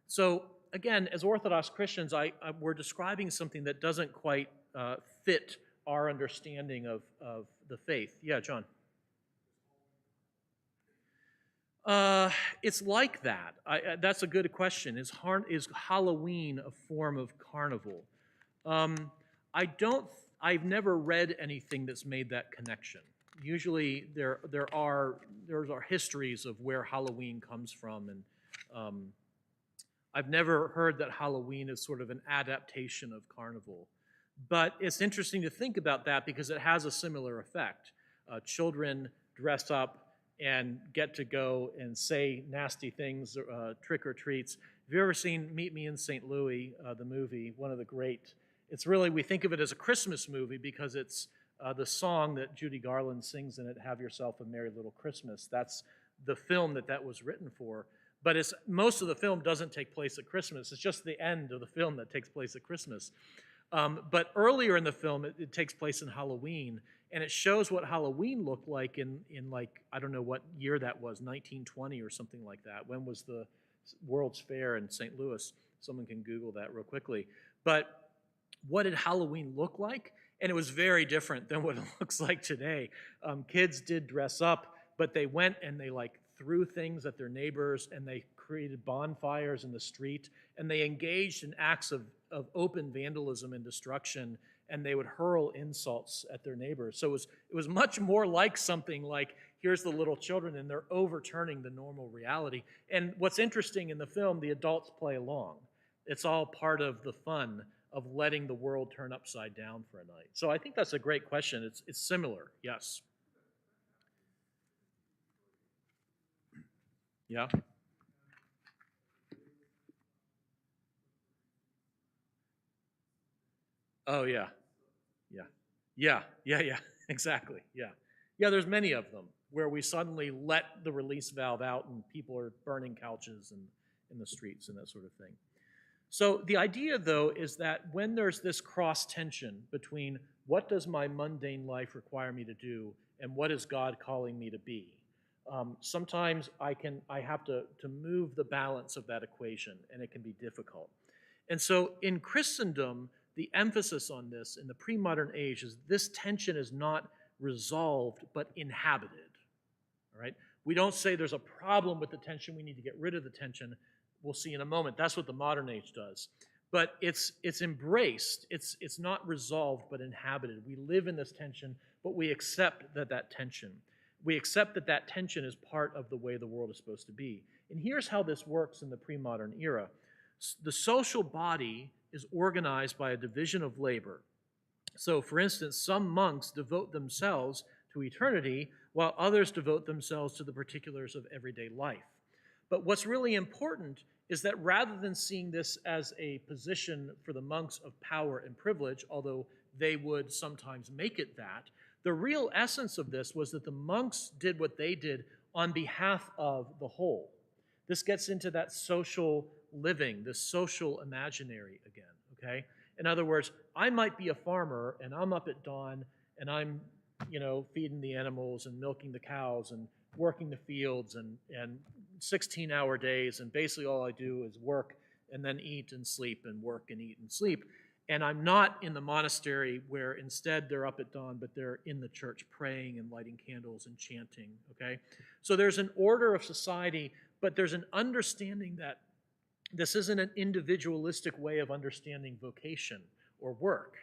So again, as Orthodox Christians, we're describing something that doesn't quite fit our understanding of the faith. Yeah, John. It's like that. That's a good question. Is Halloween a form of carnival? I've never read anything that's made that connection. usually there are histories of where Halloween comes from, and I've never heard that Halloween is sort of an adaptation of Carnival. But it's interesting to think about that because it has a similar effect. Children dress up and get to go and say nasty things, trick or treats. Have you ever seen Meet Me in St. Louis, the movie? One of the great. It's really, we think of it as a Christmas movie because it's the song that Judy Garland sings in it, "Have Yourself a Merry Little Christmas." That's the film that was written for. But most of the film doesn't take place at Christmas. It's just the end of the film that takes place at Christmas. But earlier in the film, it takes place in Halloween, and it shows what Halloween looked like in like, I don't know what year that was, 1920 or something like that. When was the World's Fair in St. Louis? Someone can Google that real quickly. But what did Halloween look like? And it was very different than what it looks like today. Kids did dress up, but they went and they like threw things at their neighbors, and they created bonfires in the street, and they engaged in acts of open vandalism and destruction, and they would hurl insults at their neighbors. So it was much more like something like, here's the little children, and they're overturning the normal reality. And what's interesting in the film, the adults play along. It's all part of the fun of letting the world turn upside down for a night. So I think that's a great question. It's similar, yes. Yeah. Oh yeah. Yeah. Exactly. Yeah. Yeah, there's many of them where we suddenly let the release valve out and people are burning couches and in the streets and that sort of thing. So the idea, though, is that when there's this cross tension between what does my mundane life require me to do and what is God calling me to be, sometimes I have to move the balance of that equation, and it can be difficult. And so in Christendom, the emphasis on this in the pre-modern age is this tension is not resolved but inhabited. All right? We don't say there's a problem with the tension, we need to get rid of the tension. We'll see in a moment. That's what the modern age does. But it's embraced. It's not resolved but inhabited. We live in this tension, but we accept that tension. We accept that tension is part of the way the world is supposed to be. And here's how this works in the pre-modern era. The social body is organized by a division of labor. So, for instance, some monks devote themselves to eternity, while others devote themselves to the particulars of everyday life. But what's really important is that rather than seeing this as a position for the monks of power and privilege, although they would sometimes make it that, the real essence of this was that the monks did what they did on behalf of the whole. This gets into that social living, this social imaginary again, okay? In other words, I might be a farmer and I'm up at dawn and I'm, feeding the animals and milking the cows and working the fields and 16-hour days, and basically all I do is work and then eat and sleep and work and eat and sleep. And I'm not in the monastery where instead they're up at dawn, but they're in the church praying and lighting candles and chanting, okay? So there's an order of society, but there's an understanding that this isn't an individualistic way of understanding vocation or work.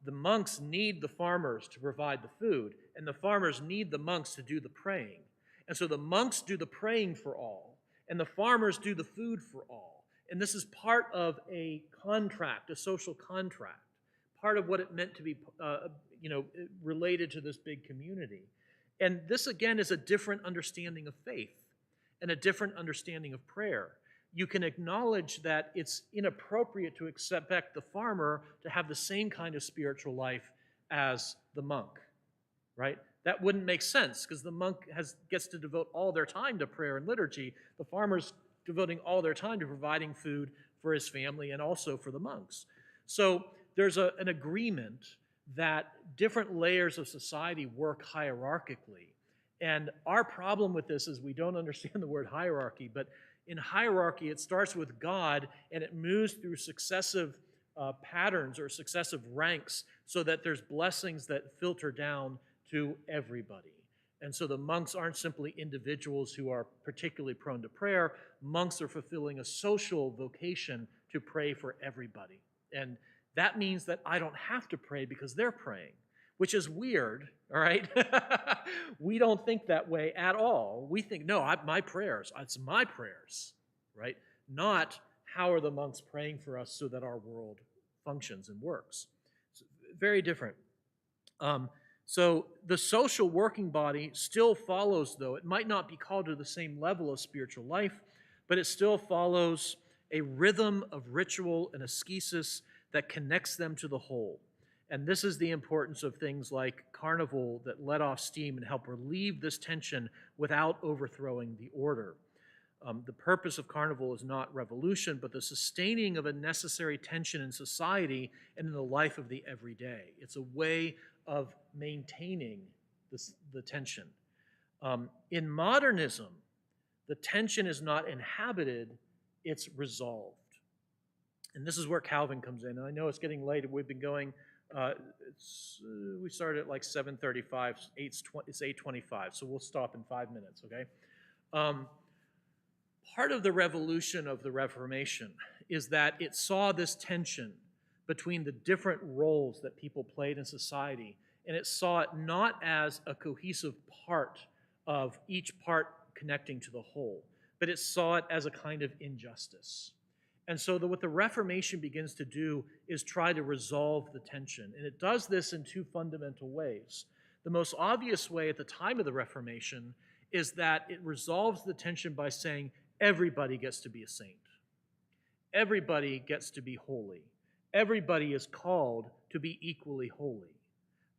The monks need the farmers to provide the food, and the farmers need the monks to do the praying. And so the monks do the praying for all, and the farmers do the food for all. And this is part of a contract, a social contract, part of what it meant to be, related to this big community. And this, again, is a different understanding of faith and a different understanding of prayer. You can acknowledge that it's inappropriate to expect the farmer to have the same kind of spiritual life as the monk, right? That wouldn't make sense because the monk gets to devote all their time to prayer and liturgy. The farmer's devoting all their time to providing food for his family and also for the monks. So there's an agreement that different layers of society work hierarchically. And our problem with this is we don't understand the word hierarchy, but in hierarchy, it starts with God and it moves through successive patterns or successive ranks so that there's blessings that filter down to everybody. And so the monks aren't simply individuals who are particularly prone to prayer. Monks are fulfilling a social vocation to pray for everybody. And that means that I don't have to pray because they're praying. which is weird, all right? We don't think that way at all. We think, no, my prayers, it's my prayers, right? Not how are the monks praying for us so that our world functions and works. It's very different. So the social working body still follows, though. It might not be called to the same level of spiritual life, but it still follows a rhythm of ritual and ascesis that connects them to the whole. And this is the importance of things like carnival that let off steam and help relieve this tension without overthrowing the order. The purpose of carnival is not revolution, but the sustaining of a necessary tension in society and in the life of the everyday. It's a way of maintaining the tension. In modernism, the tension is not inhabited, it's resolved. And this is where Calvin comes in. And I know it's getting late. We've been going, we started at like 7:35, it's 8:25, so we'll stop in 5 minutes, okay? Part of the revolution of the Reformation is that it saw this tension between the different roles that people played in society, and it saw it not as a cohesive part of each part connecting to the whole, but it saw it as a kind of injustice. And so what the Reformation begins to do is try to resolve the tension, and it does this in two fundamental ways. The most obvious way at the time of the Reformation is that it resolves the tension by saying everybody gets to be a saint. Everybody gets to be holy. Everybody is called to be equally holy.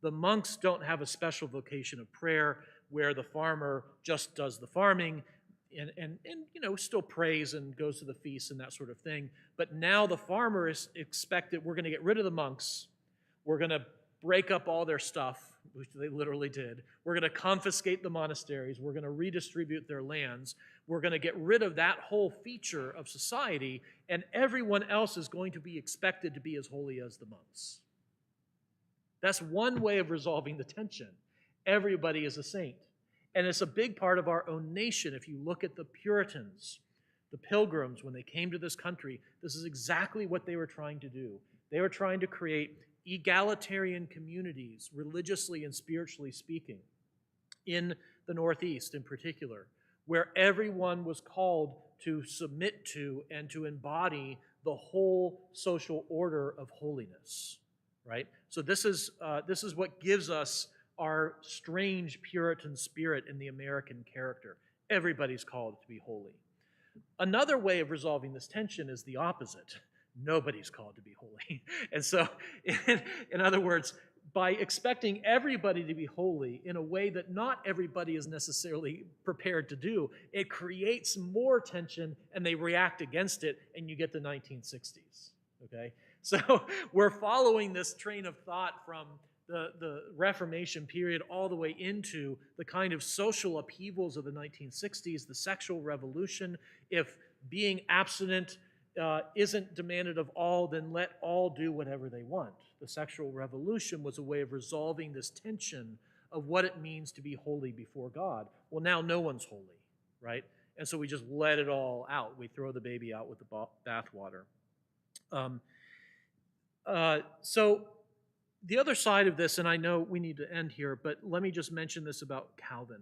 The monks don't have a special vocation of prayer where the farmer just does the farming and still prays and goes to the feasts and that sort of thing. But now the farmer is expected, we're going to get rid of the monks. We're going to break up all their stuff, which they literally did. We're going to confiscate the monasteries. We're going to redistribute their lands. We're going to get rid of that whole feature of society, and everyone else is going to be expected to be as holy as the monks. That's one way of resolving the tension. Everybody is a saint. And it's a big part of our own nation. If you look at the Puritans, the Pilgrims, when they came to this country, this is exactly what they were trying to do. They were trying to create egalitarian communities, religiously and spiritually speaking, in the Northeast in particular, where everyone was called to submit to and to embody the whole social order of holiness, right? So this is what gives us our strange Puritan spirit in the American character. Everybody's called to be holy. Another way of resolving this tension is the opposite. Nobody's called to be holy. And so, in other words, by expecting everybody to be holy in a way that not everybody is necessarily prepared to do, it creates more tension and they react against it, and you get the 1960s, okay? So we're following this train of thought from the Reformation period all the way into the kind of social upheavals of the 1960s, the sexual revolution. If being abstinent isn't demanded of all, then let all do whatever they want. The sexual revolution was a way of resolving this tension of what it means to be holy before God. Well, now no one's holy, right? And so we just let it all out. We throw the baby out with the bathwater. So the other side of this, and I know we need to end here, but let me just mention this about Calvin.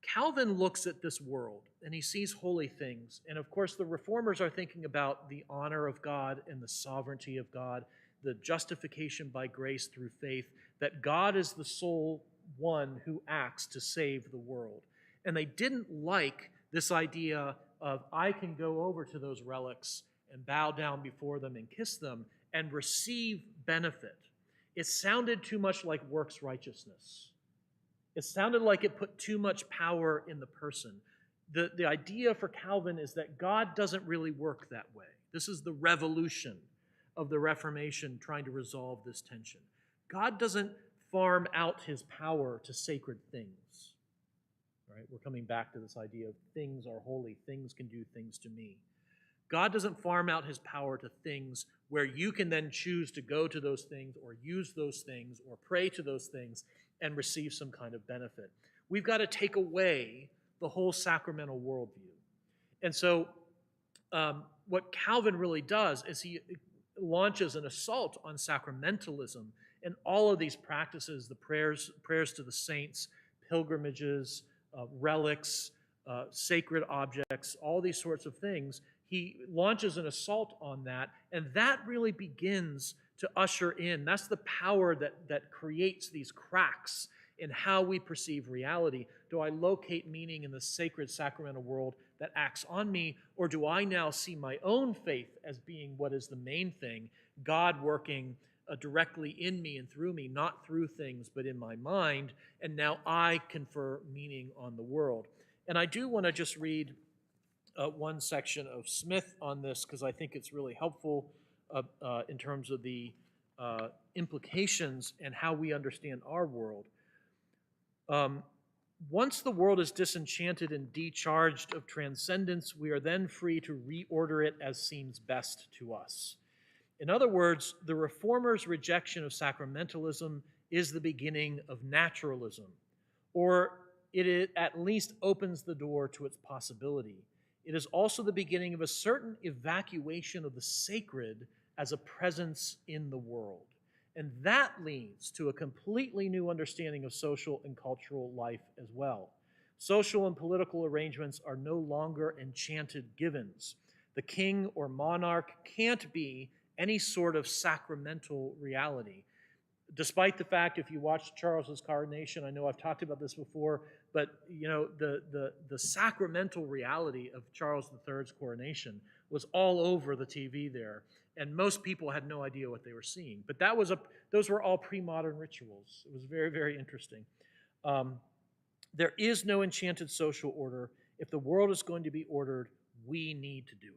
Calvin looks at this world and he sees holy things. And of course, the reformers are thinking about the honor of God and the sovereignty of God, the justification by grace through faith, that God is the sole one who acts to save the world. And they didn't like this idea of, I can go over to those relics and bow down before them and kiss them and receive benefit. It sounded too much like works righteousness. It sounded like it put too much power in the person. The idea for Calvin is that God doesn't really work that way. This is the revolution of the Reformation trying to resolve this tension. God doesn't farm out his power to sacred things. Right? We're coming back to this idea of things are holy, things can do things to me. God doesn't farm out his power to things where you can then choose to go to those things or use those things or pray to those things and receive some kind of benefit. We've got to take away the whole sacramental worldview. And so what Calvin really does is he launches an assault on sacramentalism And all of these practices, the prayers to the saints, pilgrimages, relics, sacred objects, all these sorts of things, he launches an assault on that, and that really begins to usher in. That's the power that creates these cracks in how we perceive reality. Do I locate meaning in the sacred sacramental world that acts on me, or do I now see my own faith as being what is the main thing, God working directly in me and through me, not through things, but in my mind, and now I confer meaning on the world. And I do want to just read one section of Smith on this, because I think it's really helpful in terms of the implications and how we understand our world. Once the world is disenchanted and decharged of transcendence, we are then free to reorder it as seems best to us. In other words, the Reformers' rejection of sacramentalism is the beginning of naturalism, or it at least opens the door to its possibility. It is also the beginning of a certain evacuation of the sacred as a presence in the world. And that leads to a completely new understanding of social and cultural life as well. Social and political arrangements are no longer enchanted givens. The king or monarch can't be any sort of sacramental reality. Despite the fact, if you watch Charles's coronation, I know I've talked about this before, but the sacramental reality of Charles III's coronation was all over the TV there, and most people had no idea what they were seeing. But those were all pre-modern rituals. It was very, very interesting. There is no enchanted social order. If the world is going to be ordered, we need to do it.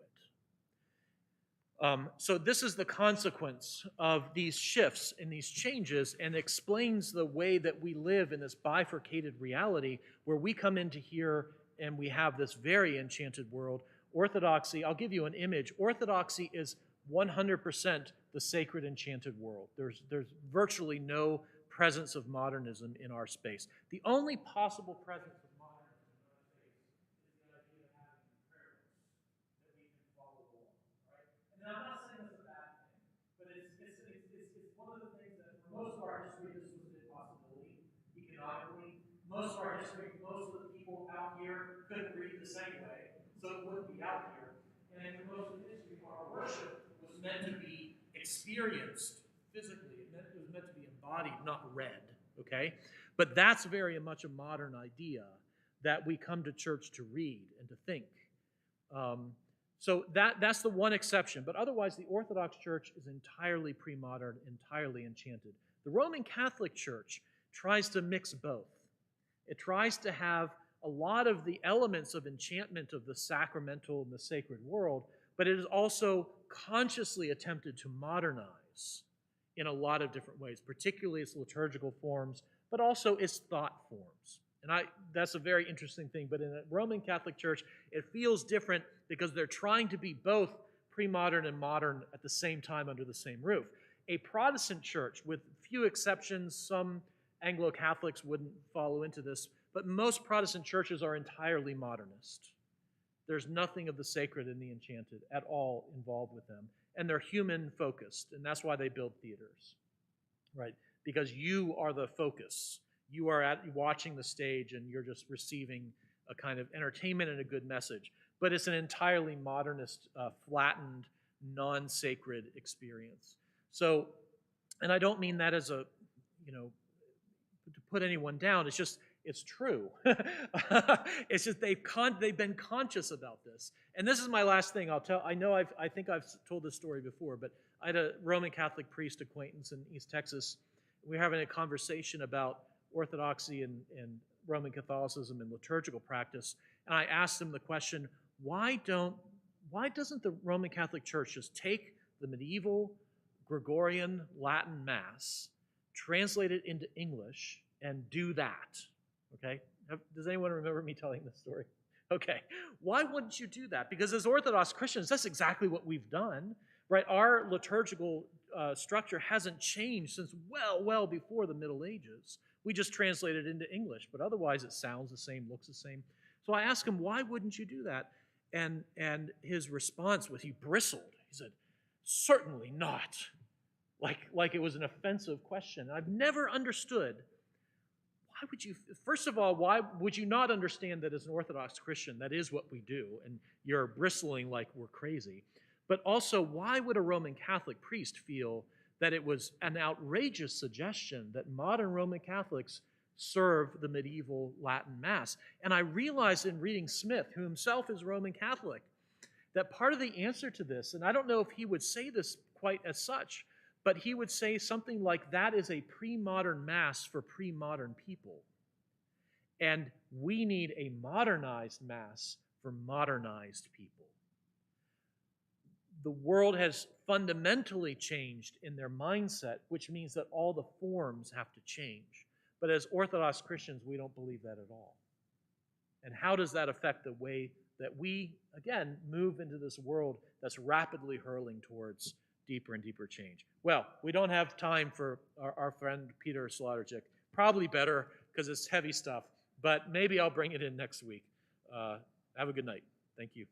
So this is the consequence of these shifts and these changes, and explains the way that we live in this bifurcated reality where we come into here and we have this very enchanted world. Orthodoxy, I'll give you an image. Orthodoxy is 100% the sacred enchanted world. There's virtually no presence of modernism in our space. The only possible presence of modernism in our space is the idea of having prayer books that we can follow along, right? And I'm not saying it's a bad thing, but it's one of the things that for most of our history, this was an impossibility economically. Most of our history, most of the people out here couldn't read this anyway, so it wouldn't be out here. And for most of history, our worship was meant to be experienced physically. It was meant to be embodied, not read, okay? But that's very much a modern idea, that we come to church to read and to think. So that's the one exception. But otherwise, the Orthodox Church is entirely pre-modern, entirely enchanted. The Roman Catholic Church tries to mix both. It tries to have a lot of the elements of enchantment of the sacramental and the sacred world, but it is also consciously attempted to modernize in a lot of different ways, particularly its liturgical forms, but also its thought forms. And that's a very interesting thing. But in the Roman Catholic Church, it feels different because they're trying to be both pre-modern and modern at the same time under the same roof. A Protestant church, with few exceptions, some Anglo-Catholics wouldn't follow into this, but most Protestant churches are entirely modernist. There's nothing of the sacred and the enchanted at all involved with them. And they're human-focused, and that's why they build theaters, right? Because you are the focus. You are watching the stage, and you're just receiving a kind of entertainment and a good message. But it's an entirely modernist, flattened, non-sacred experience. So, and I don't mean that as a, to put anyone down. It's true. It's just they've been conscious about this. And this is my last thing I'll tell. I think I've told this story before, but I had a Roman Catholic priest acquaintance in East Texas. We were having a conversation about Orthodoxy and Roman Catholicism and liturgical practice, and I asked him the question, why doesn't the Roman Catholic Church just take the medieval Gregorian Latin Mass, translate it into English, and do that? Okay? Does anyone remember me telling this story? Okay. Why wouldn't you do that? Because as Orthodox Christians, that's exactly what we've done, right? Our liturgical structure hasn't changed since well before the Middle Ages. We just translate it into English, but otherwise it sounds the same, looks the same. So I asked him, why wouldn't you do that? And his response was, he bristled. He said, certainly not. like it was an offensive question. I've never understood why would you, first of all, why would you not understand that as an Orthodox Christian, that is what we do, and you're bristling like we're crazy. But also, why would a Roman Catholic priest feel that it was an outrageous suggestion that modern Roman Catholics serve the medieval Latin Mass? And I realized in reading Smith, who himself is Roman Catholic, that part of the answer to this, and I don't know if he would say this quite as such, but he would say something like that is a pre-modern Mass for pre-modern people. And we need a modernized Mass for modernized people. The world has fundamentally changed in their mindset, which means that all the forms have to change. But as Orthodox Christians, we don't believe that at all. And how does that affect the way that we, again, move into this world that's rapidly hurling towards deeper and deeper change? Well, we don't have time for our friend Peter Slaughterchick. Probably better because it's heavy stuff, but maybe I'll bring it in next week. Have a good night. Thank you.